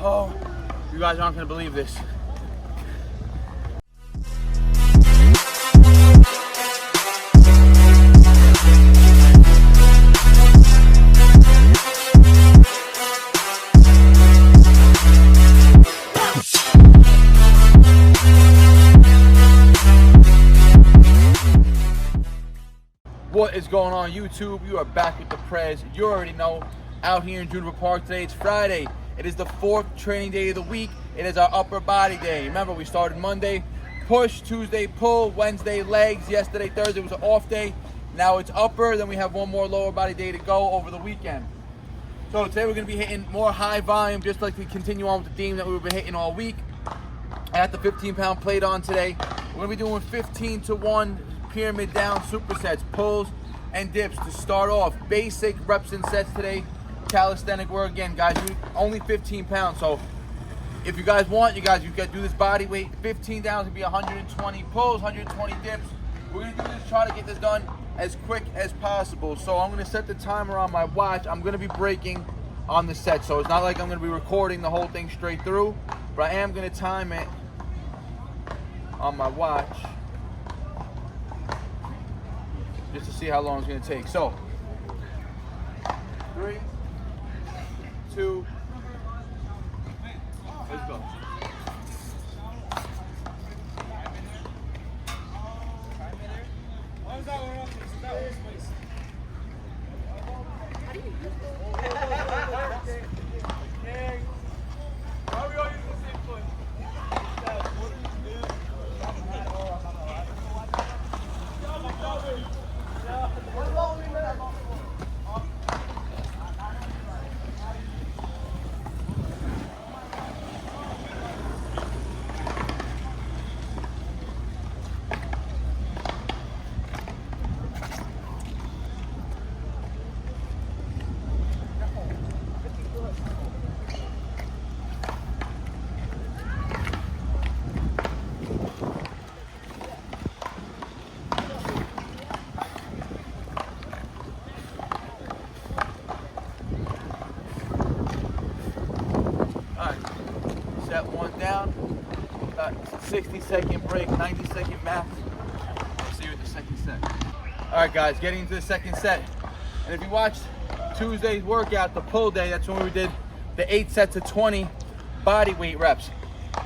Oh, you guys aren't gonna believe this. What is going on YouTube? You are back with the Prez. You already know, out here in Juniper Park today. It's Friday. It is the 4th training day of the week. It is our upper body day. Remember, we started Monday, push, Tuesday, pull, Wednesday, legs, yesterday, Thursday was an off day. Now it's upper, then we have one more lower body day to go over the weekend. So today we're gonna be hitting more high volume, just like we continue on with the theme that we've been hitting all week. I got the 15-pound plate on today. We're gonna be doing 15 to 1 pyramid down supersets, pulls and dips to start off. Basic reps and sets today. Calisthenic work again, guys. Only 15 pounds. So if you guys want, you can do this body weight. 15 down to be 120 pulls, 120 dips. We're gonna do this, try to get this done as quick as possible. So I'm gonna set the timer on my watch. I'm gonna be breaking on the set. So it's not like I'm gonna be recording the whole thing straight through, but I am gonna time it on my watch, just to see how long it's going to take. So, 3, 2, let's go. Set one down, 60-second break, 90-second max. We'll see you at the second set. All right, guys, getting into the second set. And if you watched Tuesday's workout, the pull day, that's when we did the 8 sets of 20 body weight reps.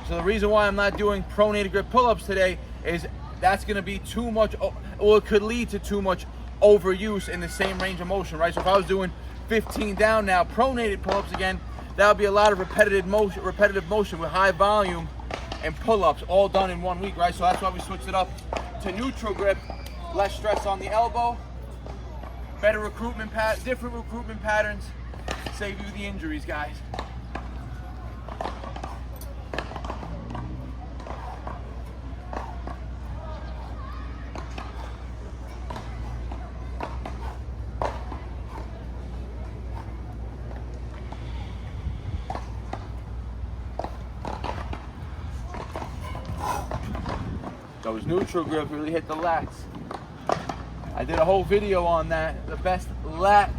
So the reason why I'm not doing pronated grip pull-ups today is that's gonna be too much, well, it could lead to too much overuse in the same range of motion, right? So if I was doing 15 down now, pronated pull-ups again, that would be a lot of repetitive motion with high volume and pull-ups all done in 1 week, right? So that's why we switched it up to neutral grip, less stress on the elbow, better recruitment different recruitment patterns, save you the injuries, guys. Those neutral grips really hit the lats. I did a whole video on that, the best lat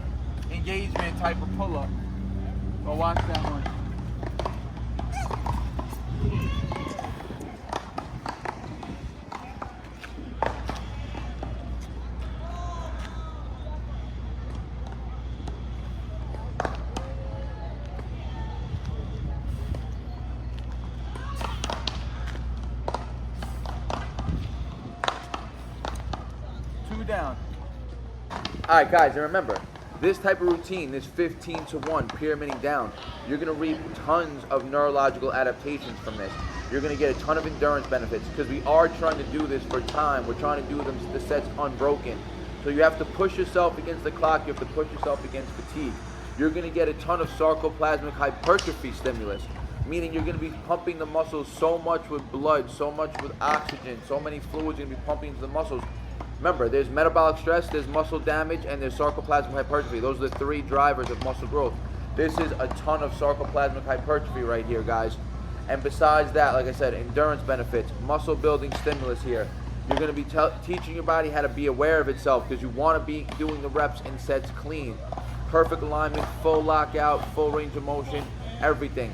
engagement type of pull-up. Go watch that one. Down. All right, guys, and remember, this type of routine, this 15 to 1 pyramiding down, you're gonna reap tons of neurological adaptations from this. You're gonna get a ton of endurance benefits because we are trying to do this for time. We're trying to do the sets unbroken. So you have to push yourself against the clock. You have to push yourself against fatigue. You're gonna get a ton of sarcoplasmic hypertrophy stimulus, meaning you're gonna be pumping the muscles so much with blood, so much with oxygen, so many fluids are gonna be pumping into the muscles. Remember, there's metabolic stress, there's muscle damage, and there's sarcoplasmic hypertrophy. Those are the 3 drivers of muscle growth. This is a ton of sarcoplasmic hypertrophy right here, guys. And besides that, like I said, endurance benefits, muscle building stimulus here. You're going to be teaching your body how to be aware of itself because you want to be doing the reps and sets clean. Perfect alignment, full lockout, full range of motion, everything.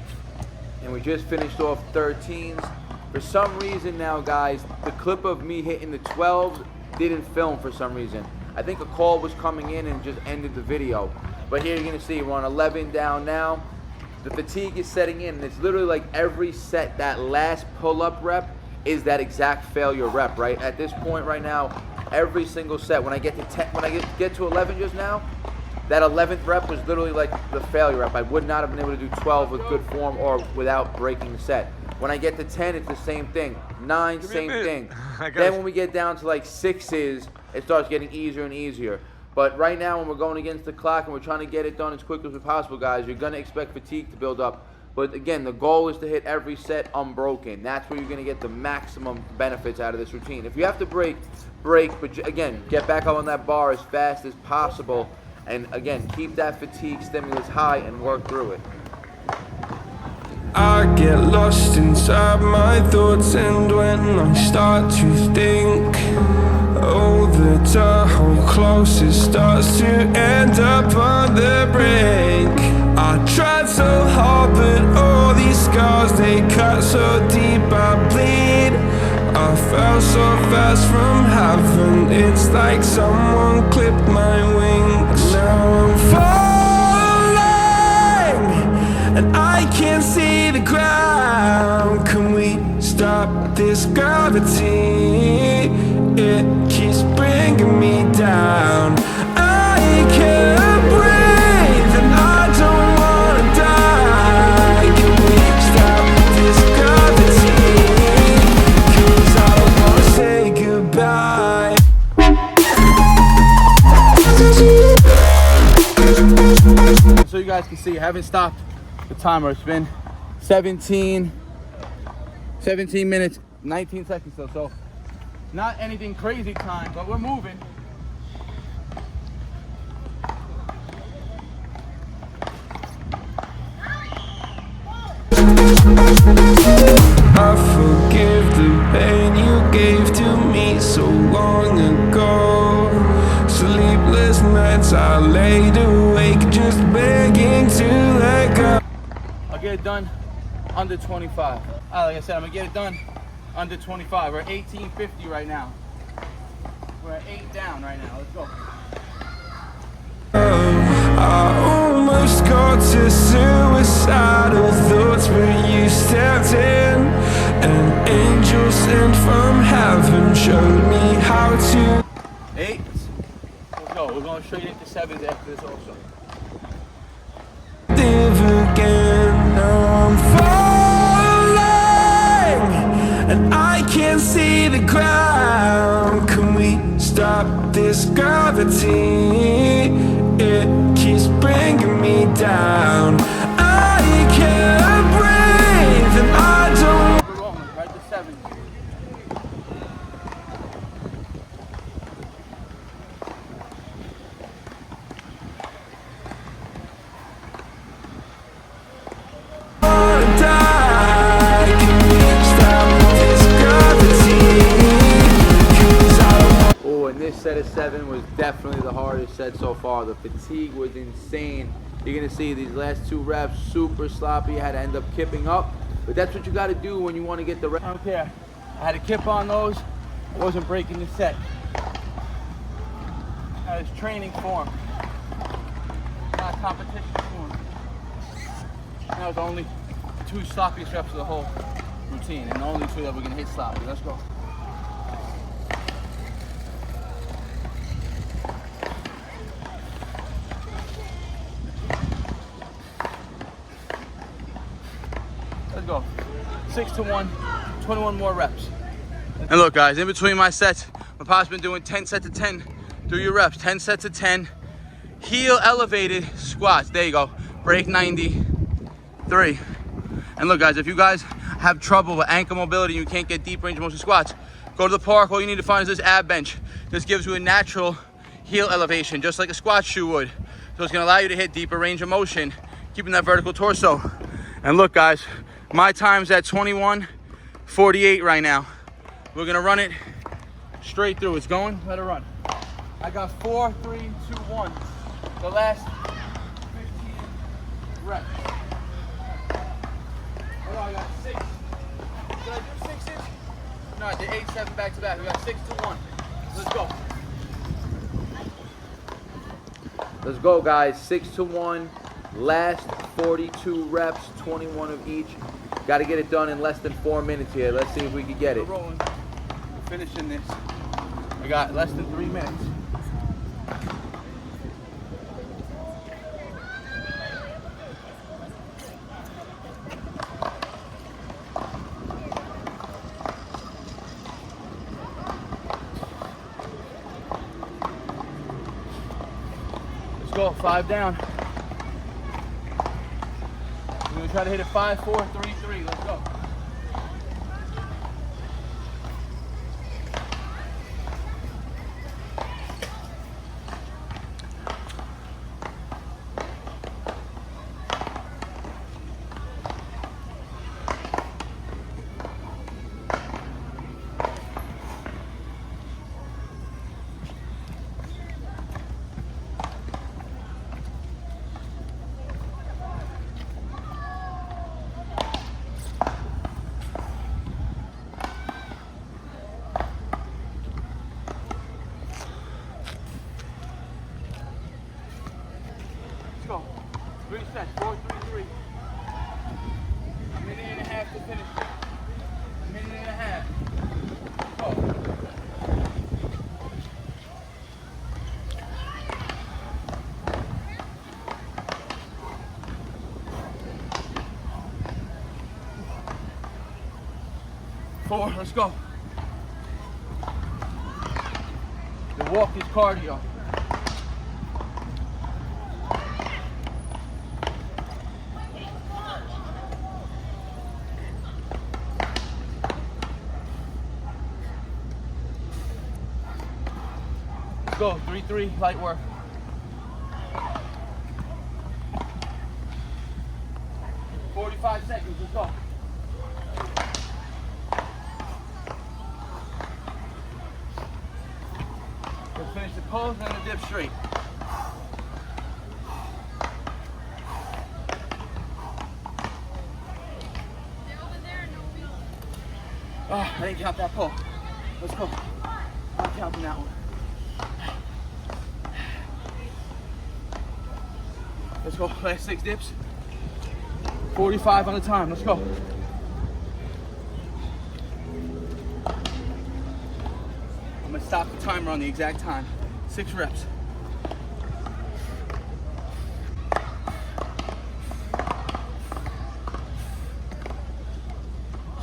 and we just finished off 13s. For some reason now, guys, the clip of me hitting the 12s didn't film for some reason. I think a call was coming in and just ended the video. But here you're gonna see we're on 11 down now. The fatigue is setting in, and it's literally like every set, that last pull-up rep is that exact failure rep, right? At this point right now, every single set, when I get to 10, when I get to 11 just now, that 11th rep was literally like the failure rep. I would not have been able to do 12 with good form or without breaking the set. When I get to 10, it's the same thing. 9, same thing. Then when we get down to like 6s, it starts getting easier and easier. But right now, when we're going against the clock and we're trying to get it done as quick as possible, guys, you're gonna expect fatigue to build up. But again, the goal is to hit every set unbroken. That's where you're gonna get the maximum benefits out of this routine. If you have to break, but again, get back up on that bar as fast as possible. And again, keep that fatigue stimulus high and work through it. I get lost inside my thoughts, and when I start to think, oh, the door close, it starts to end up on the brink. I tried so hard, but all these scars, they cut so deep, I bleed. I fell so fast from heaven, it's like someone clipped my wings. Now I'm falling, and I can't see the ground. Can we stop this gravity? It keeps bringing me down. I can't breathe, and I don't wanna die. Can we stop this gravity? 'Cause I don't wanna say goodbye. So you guys can see, I haven't stopped the timer. It's been 17 minutes, 19 seconds still. So not anything crazy time, but we're moving. I forgive the pain you gave to me so long ago. Sleepless nights I laid awake just begging to let go. I'll get it done under 25. Like I said, I'm gonna get it done under 25. We're at 1850 right now. We're at 8 down right now. Let's go. I almost got to suicidal thoughts, but you stepped in. An angel sent from heaven showed me how to. 8. Let's go. We're going straight into 7s after this also. Live again. Now I'm falling, and I can't see the ground. Can we stop this gravity? It keeps bringing me down. I can't breathe, and I don't. We're rolling right to 7. wanna die. Can we stop this gravity? 'Cause I don't. Oh, and this set of 7 was definitely the hardest set so far. The fatigue was insane. You're gonna see these last 2 reps super sloppy. I had to end up kipping up, but that's what you got to do when you want to get the rep. I don't care. I had to kip on those. I wasn't breaking the set. That is training form, not competition form. That was only 2 sloppiest reps of the whole routine, and the only 2 that we're gonna hit sloppy. Let's go. Let's go. 6 to 1, 21 more reps. And look, guys, in between my sets, my pop's been doing 10 sets of 10. Do your reps, 10 sets of 10. Heel elevated squats. There you go. Break 93. And look, guys, if you guys have trouble with ankle mobility, you can't get deep range of motion squats, go to the park. All you need to find is this ab bench. This gives you a natural heel elevation, just like a squat shoe would. So it's gonna allow you to hit deeper range of motion, keeping that vertical torso. And look, guys, my time's at 21:48 right now. We're gonna run it straight through. It's going, let it run. I got 4, 3, 2, 1. The last 15 reps. Oh, I got 6. Did I do 6s? No, I did 8, 7 back to back. We got 6 to 1. Let's go. Let's go, guys. 6 to 1. Last 42 reps, 21 of each. Got to get it done in less than 4 minutes here. Let's see if we can get it. We're rolling. We're finishing this. I got less than 3 minutes. Let's go. 5 down. We're gonna try to hit it 5, 4, 3, 3. Let's go. Let's go. 3 sets, 4, 3, 3. A minute and a half to finish it. A minute and a half. Go. Four, let's go. The walk is cardio. Go, 3, 3, light work. "45 seconds, let's go. Let's finish the pose and the dip straight. Oh, I didn't count that pull. Let's go. Not counting that one. Let's go, last 6 dips. 45 on the time, let's go. I'm gonna stop the timer on the exact time. 6 reps.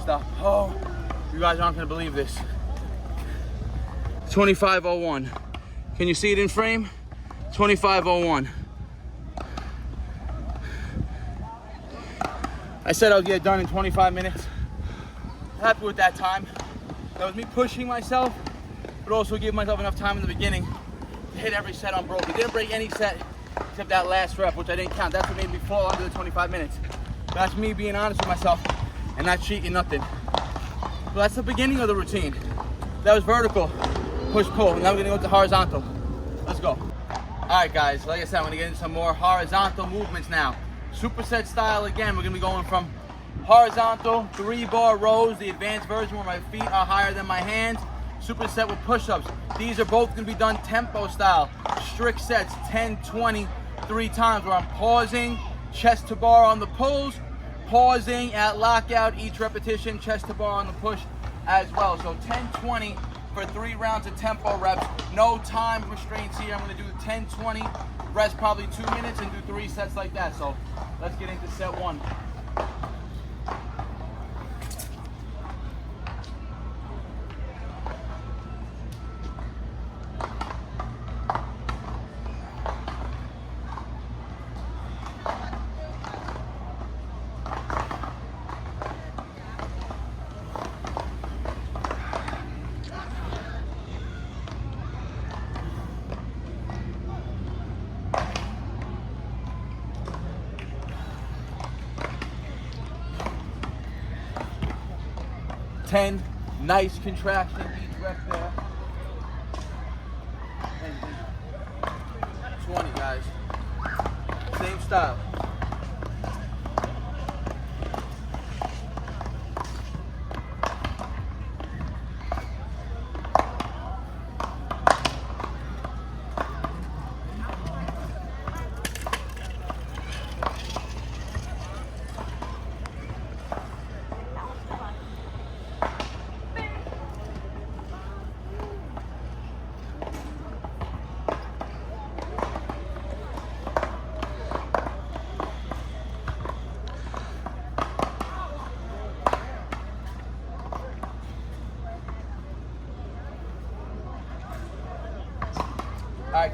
Stop. Oh, you guys aren't gonna believe this. 25:01. Can you see it in frame? 25:01. I said I would get it done in 25 minutes. Happy with that time. That was me pushing myself, but also giving myself enough time in the beginning to hit every set unbroken. Didn't break any set except that last rep, which I didn't count. That's what made me fall under the 25 minutes. That's me being honest with myself and not cheating nothing. So that's the beginning of the routine. That was vertical, push, pull. Now we're gonna go to horizontal. Let's go. All right, guys, like I said, I'm gonna get into some more horizontal movements now. Superset style again. We're gonna be going from horizontal 3-bar rows, the advanced version where my feet are higher than my hands. Superset with push-ups. These are both gonna be done tempo style. Strict sets, 10, 20, 3 times where I'm pausing, chest to bar on the pulls, pausing at lockout each repetition, chest to bar on the push as well. So 10, 20 for 3 rounds of tempo reps. No time restraints here. I'm gonna do 10, 20, rest probably 2 minutes and do 3 sets like that. So let's get into set 1. Ten, nice contraction each rep there. And 20, guys. Same style.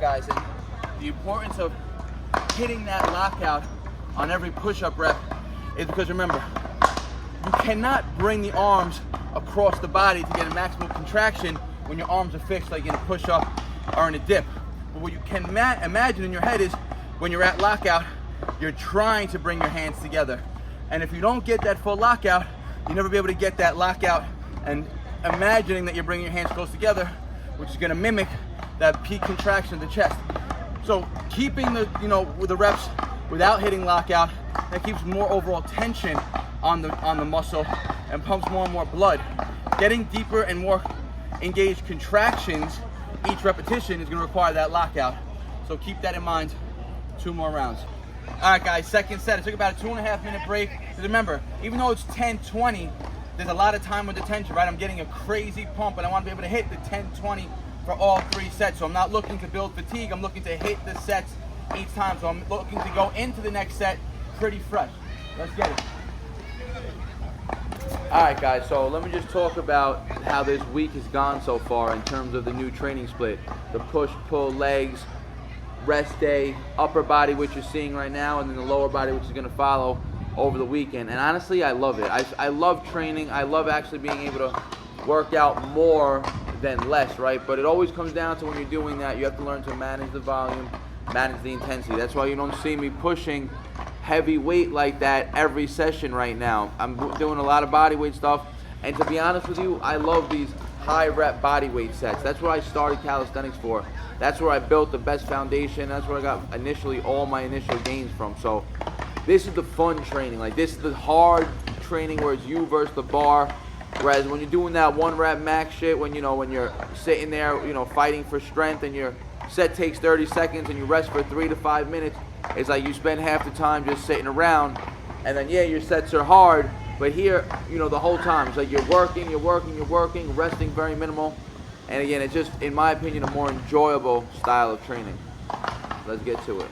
guys, and the importance of hitting that lockout on every push-up rep is because remember, you cannot bring the arms across the body to get a maximum contraction when your arms are fixed like in a push-up or in a dip. But what you can imagine in your head is when you're at lockout, you're trying to bring your hands together. And if you don't get that full lockout, you'll never be able to get that lockout and imagining that you're bringing your hands close together, which is going to mimic that peak contraction of the chest. So keeping the, with the reps without hitting lockout, that keeps more overall tension on the muscle and pumps more and more blood. Getting deeper and more engaged contractions each repetition is going to require that lockout. So keep that in mind. 2 more rounds. All right, guys, second set. It took about a 2.5 minute break. Because remember, even though it's 10-20, there's a lot of time under tension, right? I'm getting a crazy pump, and I want to be able to hit the 10-20 for all 3 sets. So I'm not looking to build fatigue. I'm looking to hit the sets each time. So I'm looking to go into the next set pretty fresh. Let's get it. All right, guys, so let me just talk about how this week has gone so far in terms of the new training split. The push, pull, legs, rest day, upper body, which you're seeing right now, and then the lower body, which is going to follow over the weekend. And honestly, I love it. I love training. I love actually being able to work out more than less, right? But it always comes down to when you're doing that, you have to learn to manage the volume, manage the intensity. That's why you don't see me pushing heavy weight like that every session right now. I'm doing a lot of body weight stuff, and to be honest with you, I love these high rep body weight sets. That's what I started calisthenics for. That's where I built the best foundation. That's where I got initially all my initial gains from. So this is the fun training. Like, this is the hard training where it's you versus the bar. Whereas when you're doing that 1 rep max shit, when you're sitting there, fighting for strength, and your set takes 30 seconds and you rest for 3 to 5 minutes, it's like you spend half the time just sitting around, and then yeah, your sets are hard, but here, the whole time, it's like you're working, resting very minimal, and again, it's just, in my opinion, a more enjoyable style of training. Let's get to it.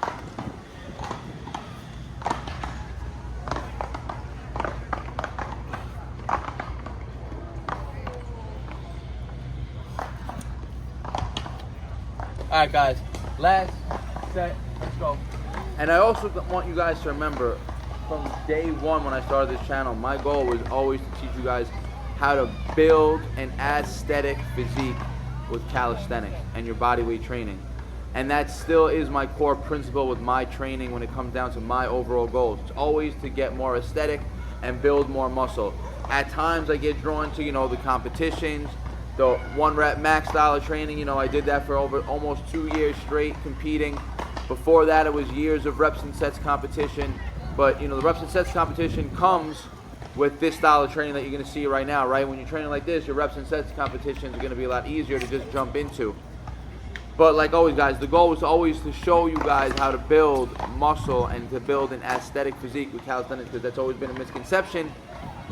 All right, guys, last set, let's go. And I also want you guys to remember, from day one when I started this channel, my goal was always to teach you guys how to build an aesthetic physique with calisthenics and your body weight training. And that still is my core principle with my training when it comes down to my overall goals. It's always to get more aesthetic and build more muscle. At times I get drawn to, the competitions, the 1 rep max style of training. I did that for over almost 2 years straight competing. Before that, it was years of reps and sets competition. But the reps and sets competition comes with this style of training that you're going to see right now, right? When you're training like this, your reps and sets competitions are going to be a lot easier to just jump into. But like always, guys, the goal is always to show you guys how to build muscle and to build an aesthetic physique with calisthenics, because that's always been a misconception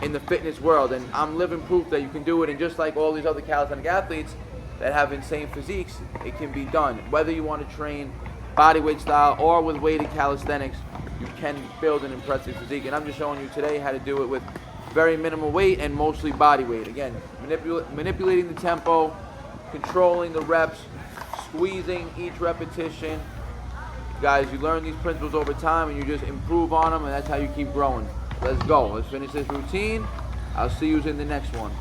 in the fitness world. And I'm living proof that you can do it. And just like all these other calisthenic athletes that have insane physiques, it can be done. Whether you want to train bodyweight style or with weighted calisthenics, you can build an impressive physique. And I'm just showing you today how to do it with very minimal weight and mostly body weight. Again, manipulating the tempo, controlling the reps, squeezing each repetition. Guys, you learn these principles over time and you just improve on them, and that's how you keep growing. Let's go. Let's finish this routine. I'll see you in the next one.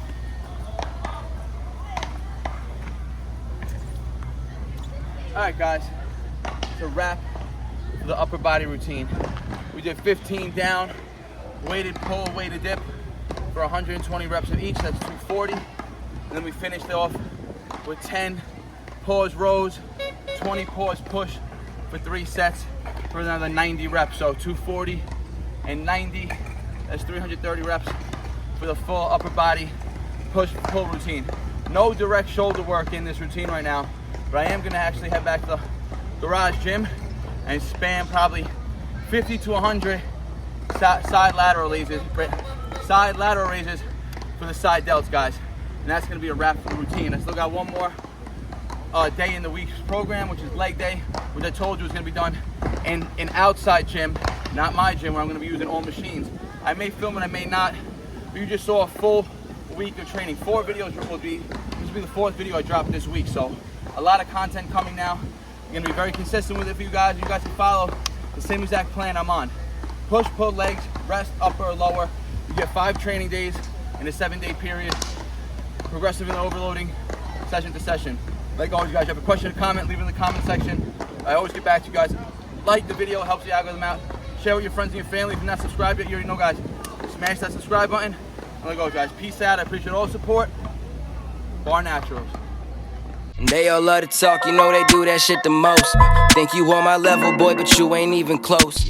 All right, guys. To wrap the upper body routine, we did 15 down, weighted pull, weighted dip for 120 reps of each. That's 240. And then we finished off with 10 pause rows, 20 pause push for 3 sets for another 90 reps. So 240 and 90. That's 330 reps for the full upper body push pull routine. No direct shoulder work in this routine right now, but I am going to actually head back to the garage gym and spam probably 50 to 100 side lateral raises for the side delts, guys. And that's going to be a wrap for the routine. I still got one more day in the week's program, which is leg day, which I told you was going to be done in an outside gym, not my gym, where I'm going to be using all machines. I may film it, I may not, but you just saw a full week of training. 4 videos will be, this will be the 4th video I dropped this week, so a lot of content coming now. You're gonna be very consistent with it for you guys. You guys can follow the same exact plan I'm on. Push, pull, legs, rest, upper or lower. You get 5 training days in a 7-day period. Progressive and overloading, session to session. Like always, guys, you have a question or comment, leave it in the comment section. I always get back to you guys. Like the video, helps the algorithm out. Share with your friends and your family. If you're not subscribed yet, you already know, guys. Smash that subscribe button. And like always, guys, peace out. I appreciate all the support. BARNATURALS. They all love to talk, you know they do that shit the most. Think you on my level, boy, but you ain't even close.